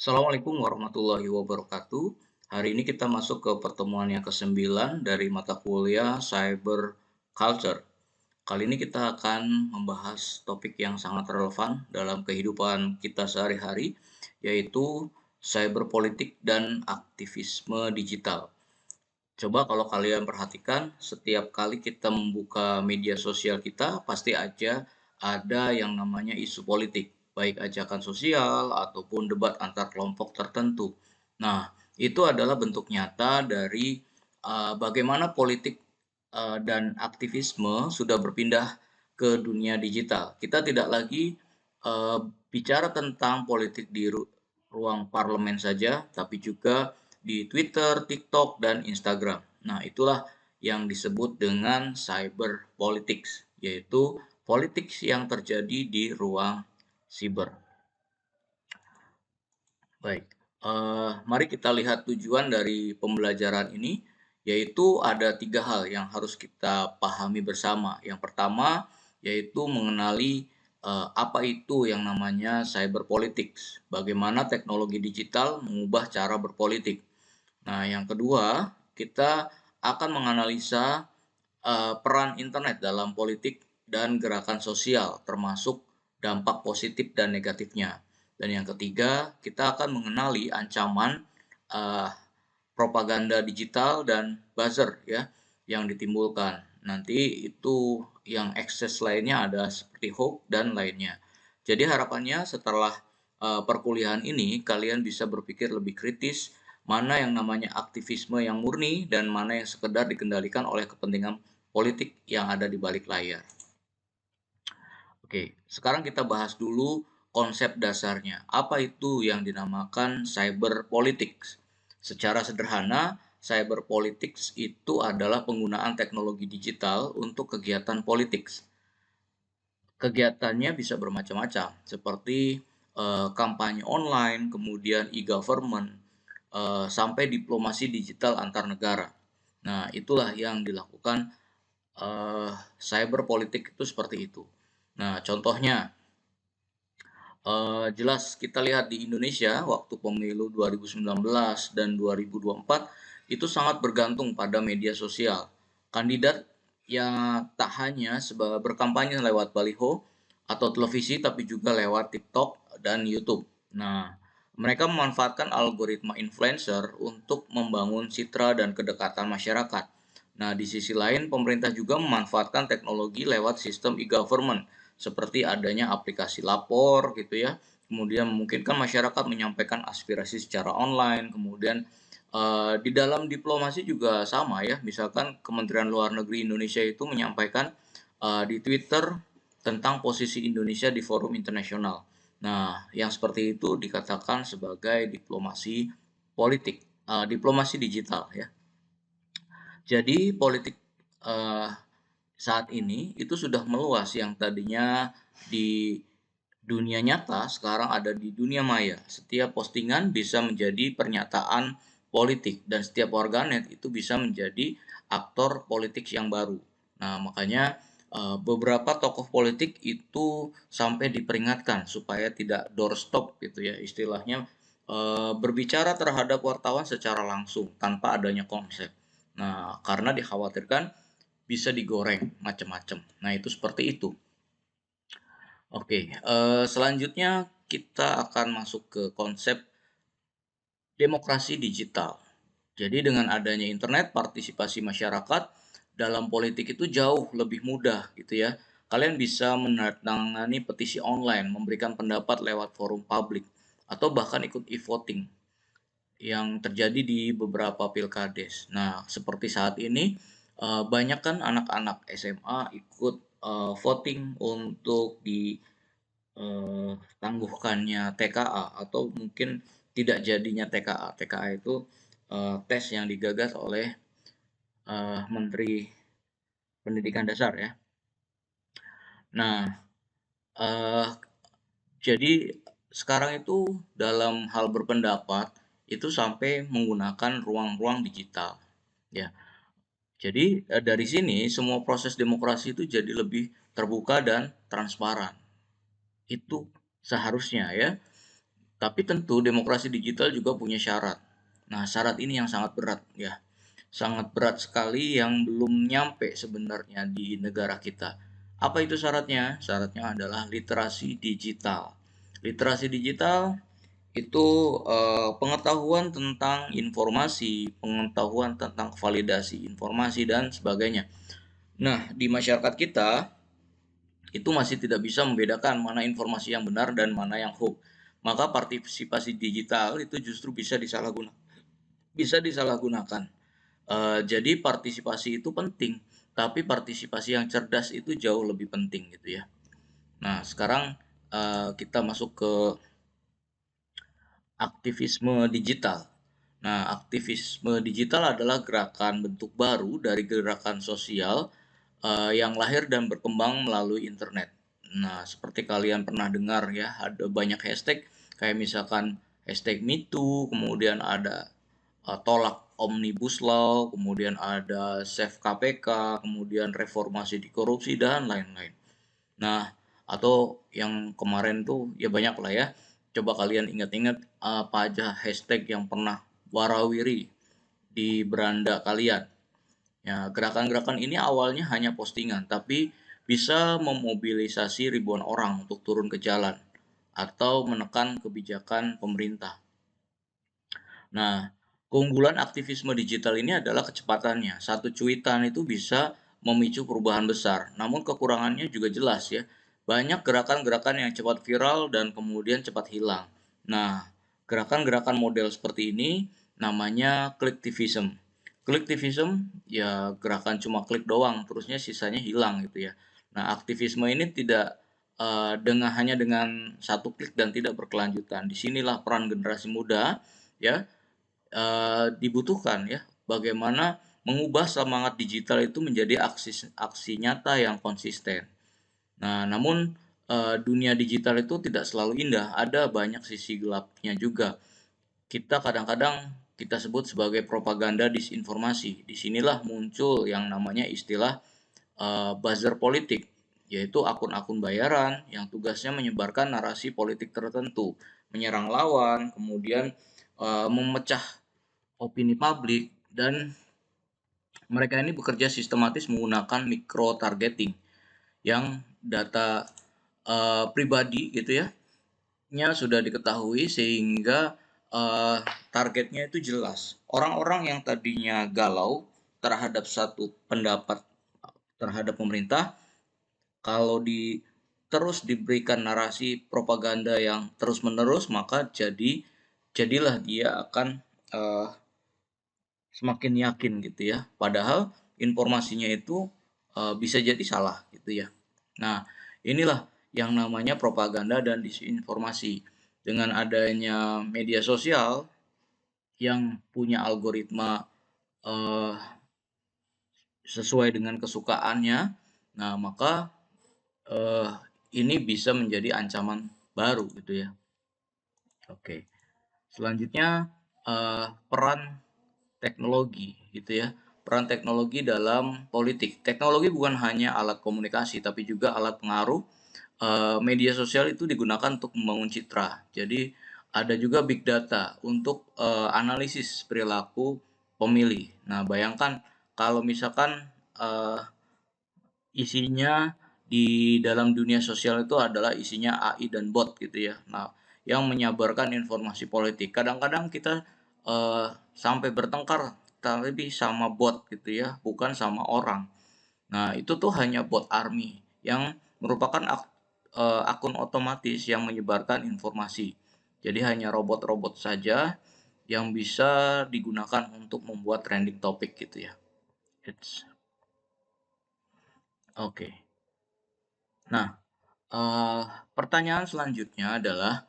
Assalamualaikum warahmatullahi wabarakatuh. Hari ini kita masuk ke pertemuan yang ke-9 dari mata kuliah Cyber Culture. Kali ini kita akan membahas topik yang sangat relevan dalam kehidupan kita sehari-hari, yaitu cyberpolitik dan aktivisme digital. Coba kalau kalian perhatikan, setiap kali kita membuka media sosial kita, pasti aja ada yang namanya isu politik, baik ajakan sosial ataupun debat antar kelompok tertentu. Nah, itu adalah bentuk nyata dari bagaimana politik dan aktivisme sudah berpindah ke dunia digital. Kita tidak lagi uh, bicara tentang politik di ruang parlemen saja, tapi juga di Twitter, TikTok, dan Instagram. Nah, itulah yang disebut dengan cyber politics, yaitu politik yang terjadi di ruang siber. Baik, mari kita lihat tujuan dari pembelajaran ini, yaitu ada tiga hal yang harus kita pahami bersama. Yang pertama, yaitu mengenali apa itu yang namanya cyber politics, bagaimana teknologi digital mengubah cara berpolitik. Nah, yang kedua, kita akan menganalisa peran internet dalam politik dan gerakan sosial, termasuk dampak positif dan negatifnya. Dan yang ketiga, kita akan mengenali ancaman uh, propaganda digital dan buzzer ya yang ditimbulkan. Nanti itu yang ekses lainnya ada seperti hoax dan lainnya. Jadi harapannya setelah perkuliahan ini kalian bisa berpikir lebih kritis mana yang namanya aktivisme yang murni dan mana yang sekedar dikendalikan oleh kepentingan politik yang ada di balik layar. Oke, sekarang kita bahas dulu konsep dasarnya. Apa itu yang dinamakan cyber politics? Secara sederhana, cyber politics itu adalah penggunaan teknologi digital untuk kegiatan politik. Kegiatannya bisa bermacam-macam, seperti kampanye online, kemudian e-government, sampai diplomasi digital antar negara. Nah, itulah yang dilakukan cyber politik itu seperti itu. Nah, contohnya jelas kita lihat di Indonesia waktu pemilu 2019 dan 2024 itu sangat bergantung pada media sosial. Kandidat yang tak hanya berkampanye lewat baliho atau televisi tapi juga lewat TikTok dan YouTube. Nah, mereka memanfaatkan algoritma influencer untuk membangun citra dan kedekatan masyarakat. Nah, di sisi lain pemerintah juga memanfaatkan teknologi lewat sistem e-government seperti adanya aplikasi lapor gitu ya. Kemudian memungkinkan masyarakat menyampaikan aspirasi secara online. Kemudian di dalam diplomasi juga sama ya. Misalkan Kementerian Luar Negeri Indonesia itu menyampaikan di Twitter tentang posisi Indonesia di forum internasional. Nah, yang seperti itu dikatakan sebagai diplomasi politik, diplomasi digital ya. Jadi politik uh, saat ini itu sudah meluas yang tadinya di dunia nyata sekarang ada di dunia maya. Setiap postingan bisa menjadi pernyataan politik dan setiap warganet itu bisa menjadi aktor politik yang baru. Nah, makanya beberapa tokoh politik itu sampai diperingatkan supaya tidak doorstop gitu ya istilahnya, berbicara terhadap wartawan secara langsung tanpa adanya konsep. Nah, karena dikhawatirkan bisa digoreng macam-macam. Nah, itu seperti itu. Oke, selanjutnya kita akan masuk ke konsep demokrasi digital. Jadi dengan adanya internet, partisipasi masyarakat dalam politik itu jauh lebih mudah gitu ya. Kalian bisa menandatangani petisi online, memberikan pendapat lewat forum publik, atau bahkan ikut e-voting yang terjadi di beberapa pilkades. Nah, seperti saat ini banyak kan anak-anak SMA ikut voting untuk tangguhkannya TKA atau mungkin tidak jadinya TKA. TKA itu tes yang digagas oleh Menteri Pendidikan Dasar ya. Nah, eh, jadi sekarang itu dalam hal berpendapat itu sampai menggunakan ruang-ruang digital ya. Jadi dari sini semua proses demokrasi itu jadi lebih terbuka dan transparan. Itu seharusnya ya. Tapi tentu demokrasi digital juga punya syarat. Nah, syarat ini yang sangat berat ya. Sangat berat sekali yang belum nyampe sebenarnya di negara kita. Apa itu syaratnya? Syaratnya adalah literasi digital. Literasi digital itu pengetahuan tentang informasi, pengetahuan tentang validasi informasi dan sebagainya. Nah, di masyarakat kita itu masih tidak bisa membedakan mana informasi yang benar dan mana yang hoax. Maka partisipasi digital itu justru bisa disalahgunakan. Jadi partisipasi itu penting, tapi partisipasi yang cerdas itu jauh lebih penting gitu ya. Nah, sekarang kita masuk ke aktivisme digital. Nah, aktivisme digital adalah gerakan bentuk baru dari gerakan sosial yang lahir dan berkembang melalui internet. Nah, seperti kalian pernah dengar ya, ada banyak hashtag kayak misalkan hashtag #MeToo, kemudian ada tolak Omnibus Law, kemudian ada Save KPK, kemudian reformasi di korupsi dan lain-lain. Nah, atau yang kemarin tuh ya banyak lah ya. Coba kalian ingat-ingat apa aja hashtag yang pernah warawiri di beranda kalian. Ya, gerakan-gerakan ini awalnya hanya postingan, tapi bisa memobilisasi ribuan orang untuk turun ke jalan atau menekan kebijakan pemerintah. Nah, keunggulan aktivisme digital ini adalah kecepatannya. Satu cuitan itu bisa memicu perubahan besar. Namun kekurangannya juga jelas ya. Banyak gerakan-gerakan yang cepat viral dan kemudian cepat hilang. Nah, gerakan-gerakan model seperti ini namanya clicktivism. Clicktivism ya gerakan cuma klik doang, terusnya sisanya hilang gitu ya. Nah, aktivisme ini tidak hanya dengan satu klik dan tidak berkelanjutan. Disinilah peran generasi muda ya dibutuhkan ya, bagaimana mengubah semangat digital itu menjadi aksi aksi nyata yang konsisten. Nah, namun dunia digital itu tidak selalu indah, ada banyak sisi gelapnya juga. Kita kadang-kadang kita sebut sebagai propaganda disinformasi. Disinilah muncul yang namanya istilah buzzer politik, yaitu akun-akun bayaran yang tugasnya menyebarkan narasi politik tertentu, menyerang lawan, kemudian memecah opini publik, dan mereka ini bekerja sistematis menggunakan micro targeting yang data pribadi gitu ya nya sudah diketahui sehingga targetnya itu jelas. Orang-orang yang tadinya galau terhadap satu pendapat terhadap pemerintah, kalau terus diberikan narasi propaganda yang terus-menerus, maka jadilah dia akan uh, semakin yakin gitu ya. Padahal informasinya itu bisa jadi salah gitu ya. Nah, inilah yang namanya propaganda dan disinformasi. Dengan adanya media sosial yang punya algoritma eh, sesuai dengan kesukaannya, nah maka eh, ini bisa menjadi ancaman baru gitu ya. Oke. Selanjutnya peran teknologi gitu ya. Peran teknologi dalam politik. Teknologi bukan hanya alat komunikasi tapi juga alat pengaruh. Media sosial itu digunakan untuk membangun citra. Jadi ada juga big data untuk analisis perilaku pemilih. Nah, bayangkan kalau misalkan isinya di dalam dunia sosial itu adalah isinya AI dan bot gitu ya. Nah, yang menyabarkan informasi politik. Kadang-kadang kita sampai bertengkar tapi sama bot gitu ya, bukan sama orang. Nah, itu tuh hanya bot army yang merupakan akun otomatis yang menyebarkan informasi. Jadi hanya robot-robot saja yang bisa digunakan untuk membuat trending topik gitu ya. It's oke. Okay. Nah, Eee, pertanyaan selanjutnya adalah,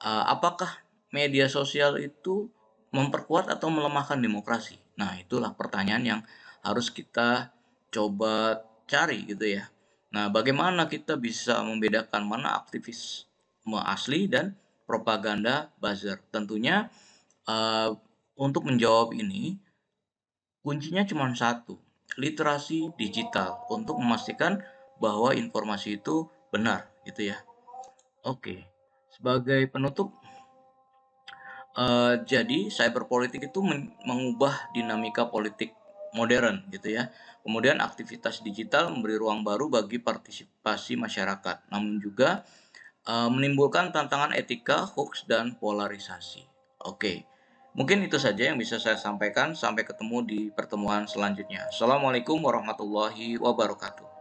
apakah media sosial itu memperkuat atau melemahkan demokrasi? Nah, itulah pertanyaan yang harus kita coba cari gitu ya. Nah, bagaimana kita bisa membedakan mana aktivisme asli dan propaganda buzzer? Tentunya, eee, untuk menjawab ini, kuncinya cuma satu, literasi digital untuk memastikan bahwa informasi itu benar gitu ya. Oke, sebagai penutup Jadi cyberpolitik itu mengubah dinamika politik modern gitu ya. Kemudian aktivitas digital memberi ruang baru bagi partisipasi masyarakat, namun juga menimbulkan tantangan etika, hoax, dan polarisasi. Oke, mungkin itu saja yang bisa saya sampaikan. Sampai ketemu di pertemuan selanjutnya. Assalamualaikum warahmatullahi wabarakatuh.